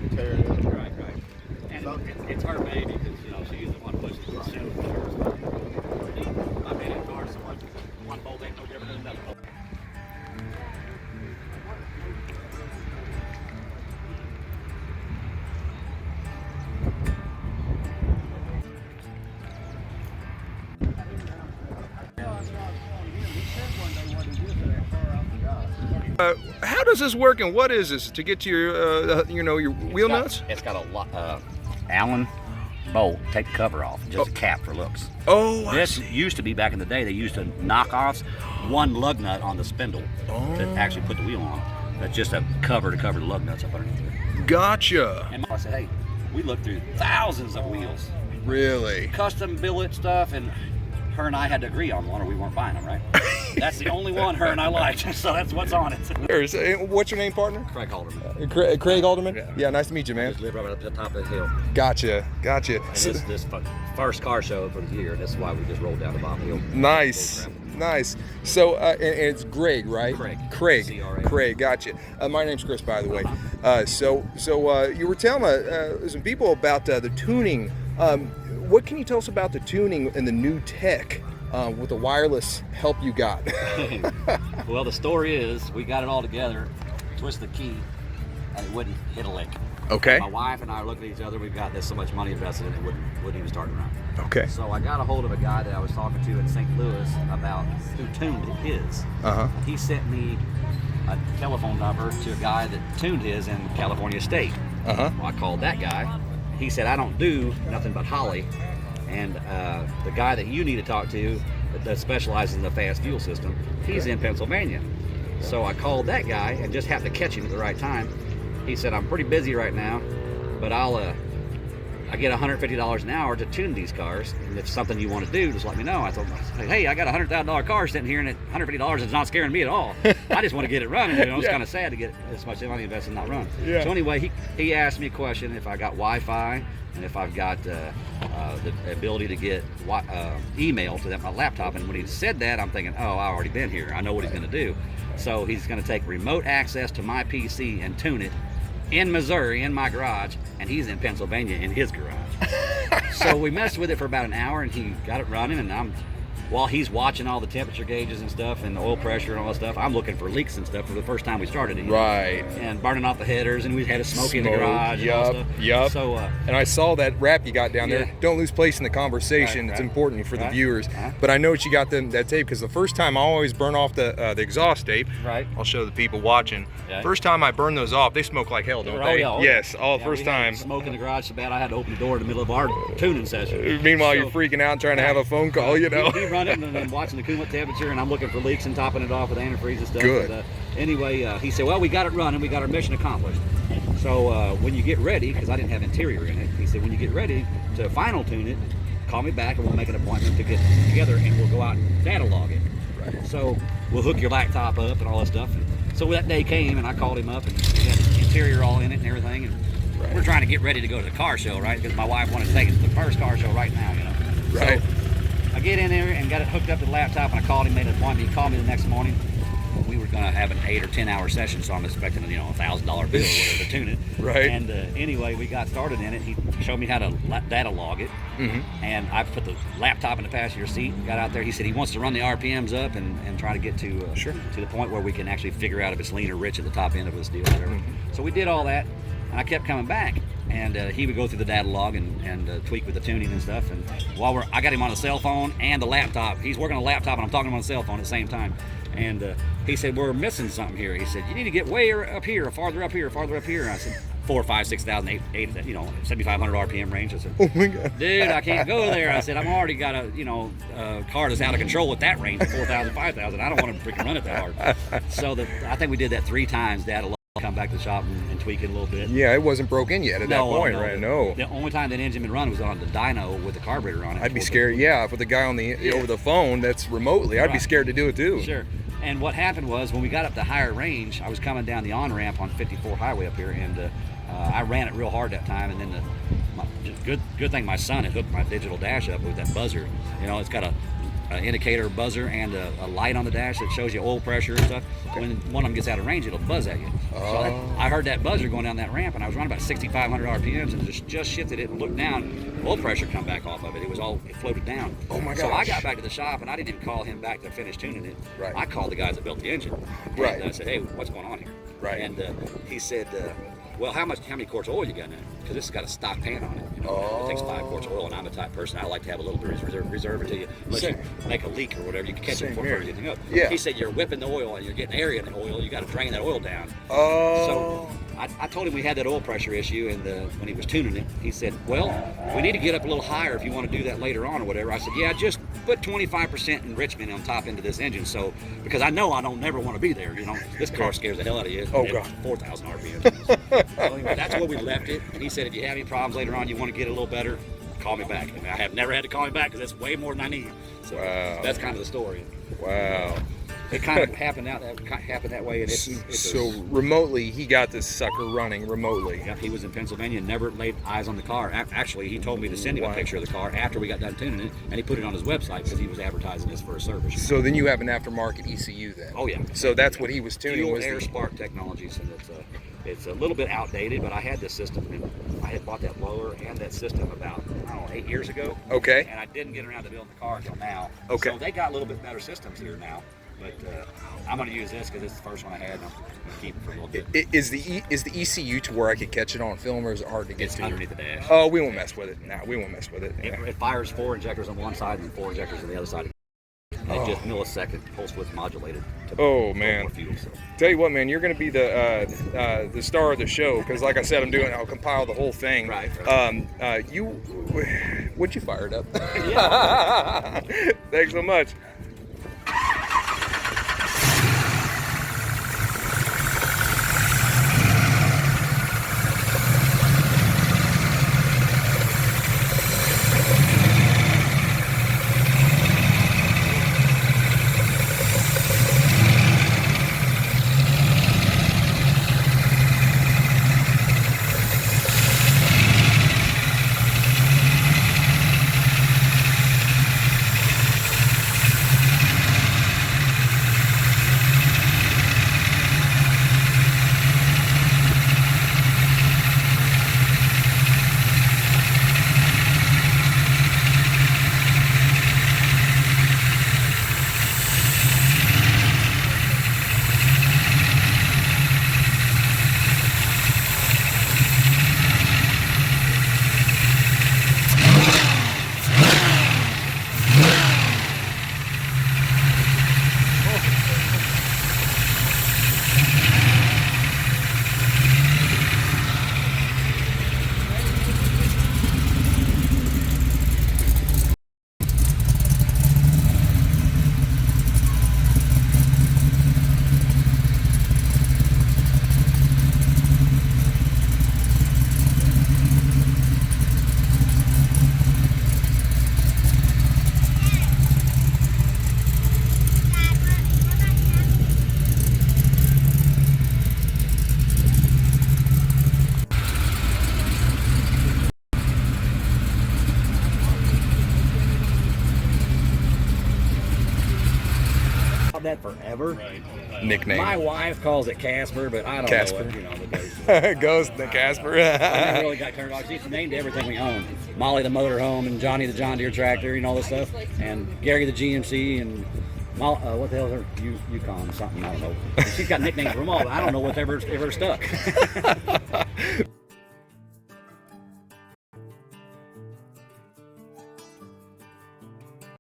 you can tear it up. Right. And it's her baby because, you know, she's the one pushing the shoe. I mean, in cars, one bolt ain't no different than another bolt. How does this work, and what is this to get to your, your wheel nuts? It's got a lot, Allen bolt, take the cover off, just a cap for looks. Oh, This used to be, back in the day, they used to knock off one lug nut on the spindle to actually put the wheel on. That's just a cover to cover the lug nuts up underneath it. Gotcha. And I said, hey, we looked through thousands of wheels, Really? custom billet stuff, and her and I had to agree on one or we weren't buying them, right? That's the only one her and I liked, so that's what's on it. What's your name, partner? Craig Halderman. Craig Alderman? Yeah. Yeah, nice to meet you, man. Just live right up at the top of the hill. Gotcha. And this first car show for the year. That's why we just rolled down the Bob Hill. Nice. So, and it's Greg, right? Craig. Craig, gotcha. My name's Chris, by the way. So you were telling some people about the tuning. What can you tell us about the tuning and the new tech with the wireless help you got? Well, the story is we got it all together, twist the key, and it wouldn't hit a lick. Okay. My wife and I are looking at each other. We've got this so much money invested in it, wouldn't even start to run. Okay. So I got a hold of a guy that I was talking to in St. Louis about who tuned his. He sent me a telephone number to a guy that tuned his in California State. Well, I called that guy. He said, I don't do nothing but Holly. And the guy that you need to talk to that specializes in the fast fuel system, he's in Pennsylvania. So I called that guy and just happened to catch him at the right time. He said, I'm pretty busy right now, but I get $150 an hour to tune these cars. And if it's something you want to do, just let me know. I told him, hey, I got a $100,000 car sitting here, and $150 is not scaring me at all. I just want to get it running. It's kind of sad to get this much money invested and not run. So anyway, he asked me a question if I got Wi-Fi and if I've got the ability to get email to my laptop. And when he said that, I'm thinking, oh, I've already been here. I know what he's going to do. So he's going to take remote access to my PC and tune it in Missouri in my garage, and he's in Pennsylvania in his garage. So we messed with it for about an hour, and he got it running, and while he's watching all the temperature gauges and stuff and the oil pressure and all that stuff, I'm looking for leaks and stuff for the first time we started it. Right. And burning off the headers, and we had a smoke in the garage and all that stuff. Yep. So, and I saw that wrap you got down there. Don't lose place in the conversation. It's important for the viewers. But I know that you got that tape, because the first time I always burn off the exhaust tape. Right. I'll show the people watching. First time I burn those off, they smoke like hell, don't they? Yes, first time. Smoke in the garage so bad I had to open the door in the middle of our tuning session. Meanwhile, you're freaking out and trying to have a phone call, you know. We run it and then watching the coolant temperature, and I'm looking for leaks and topping it off with antifreeze and stuff. Good. And, anyway, he said, well, we got it running. We got our mission accomplished. So when you get ready, because I didn't have interior in it, he said, when you get ready to final tune it, call me back and we'll make an appointment to get together and we'll go out and data log it. Right. So we'll hook your laptop up and all that stuff. And so that day came, and I called him up, and he had the interior all in it and everything. And we're trying to get ready to go to the car show, right? Because my wife wanted to take us to the first car show right now, you know. Right. So I get in there and got it hooked up to the laptop, and I called him, made an appointment. He called me the next morning. We were going to have an 8 or 10 hour session, so I'm expecting a $1,000 bill or whatever to tune it. Right. And anyway, we got started in it. He showed me how to data log it, and I put the laptop in the passenger seat and got out there. He said he wants to run the RPMs up and try to get to the point where we can actually figure out if it's lean or rich at the top end of this deal. Whatever. So we did all that, and I kept coming back. And he would go through the data log and tweak with the tuning and stuff. And while I got him on the cell phone and the laptop. He's working on the laptop, and I'm talking to him on the cell phone at the same time. And he said, we're missing something here. He said, you need to get way up here, farther up here, farther up here. And I said, 4, 5, 6,000, 8, 7,500 RPM range. I said, oh my God, dude, I can't go there. I said, I've already got a car that's out of control at that range, 4,000, 5,000. I don't want to freaking run it that hard. So I think we did that 3 times, data log. Come back to the shop and tweak it a little bit. Yeah, it wasn't broke in yet at that point, right? No. The only time that engine been run was on the dyno with the carburetor on it. I'd be scared. Yeah, for the guy on the over the phone that's remotely, I'd be scared to do it too. Sure. And what happened was when we got up to higher range, I was coming down the on ramp on 54 highway up here, and I ran it real hard that time. And then good thing my son had hooked my digital dash up with that buzzer. It's got a indicator buzzer and a light on the dash that shows you oil pressure and stuff. When one of them gets out of range, it'll buzz at you. So I heard that buzzer going down that ramp, and I was running about 6,500 RPMs, and just shifted it and looked down. Oil pressure come back off of it. It floated down. Oh my gosh. So I got back to the shop, and I didn't even call him back to finish tuning it. Right. I called the guys that built the engine. Right. And I said, hey, what's going on here? Right. And he said, well, how many quarts of oil you got in it? Because this has got a stock pan on it. You know, it takes 5 quarts of oil, and I'm the type of person, I like to have a little bit of reserve until you, unless you make a leak or whatever, you can catch it before anything up. Yeah. He said, you're whipping the oil and you're getting area in the oil, you got to drain that oil down. Oh. So I told him we had that oil pressure issue, and when he was tuning it, he said, well, we need to get up a little higher if you want to do that later on or whatever. I said, yeah, just put 25% enrichment on top into this engine, so because I know I don't never want to be there. You know, this car scares the hell out of you. Oh God, 4,000 RPM. So anyway, that's where we left it. And he said, if you have any problems later on, you want to get a little better, call me back. And I have never had to call him back because that's way more than I need. So that's kind of the story. Wow. It kind of happened that way. And so remotely, he got this sucker running remotely. Yeah, he was in Pennsylvania, never laid eyes on the car. Actually, he told me to send him a picture of the car after we got done tuning it, and he put it on his website because he was advertising this for a service. So then you have an aftermarket ECU then? Oh yeah. So that's what he was tuning. Dual Air Spark Technologies, and it's a little bit outdated, but I had this system, and I had bought that blower and that system about 8 years ago. Okay. And I didn't get around to building the car until now. Okay. So they got a little bit better systems here now. But I'm going to use this because it's the first one I had, and I'm going to keep it for a little bit. Is the ECU to where I could catch it on film, or is it hard to get It's to? underneath the dash. Oh, we won't mess with it. No, we won't mess with it. Yeah. It fires 4 injectors on one side and 4 injectors on the other side. They just millisecond pulse width modulated. Oh man! Fuel, so. Tell you what, man, you're going to be the star of the show because, like I said, I'll compile the whole thing. Right. Would you fire it up? Yeah. Thanks so much. That forever. Nickname. My wife calls it Casper, but I don't Casper. know what, Ghost the Casper. I never really got turned off. She's named everything we own. Molly the motorhome, and Johnny the John Deere tractor, and all this stuff, and Gary the GMC, and what the hell is her? Yukon something, I don't know. She's got nicknames for them all, but I don't know what's ever stuck.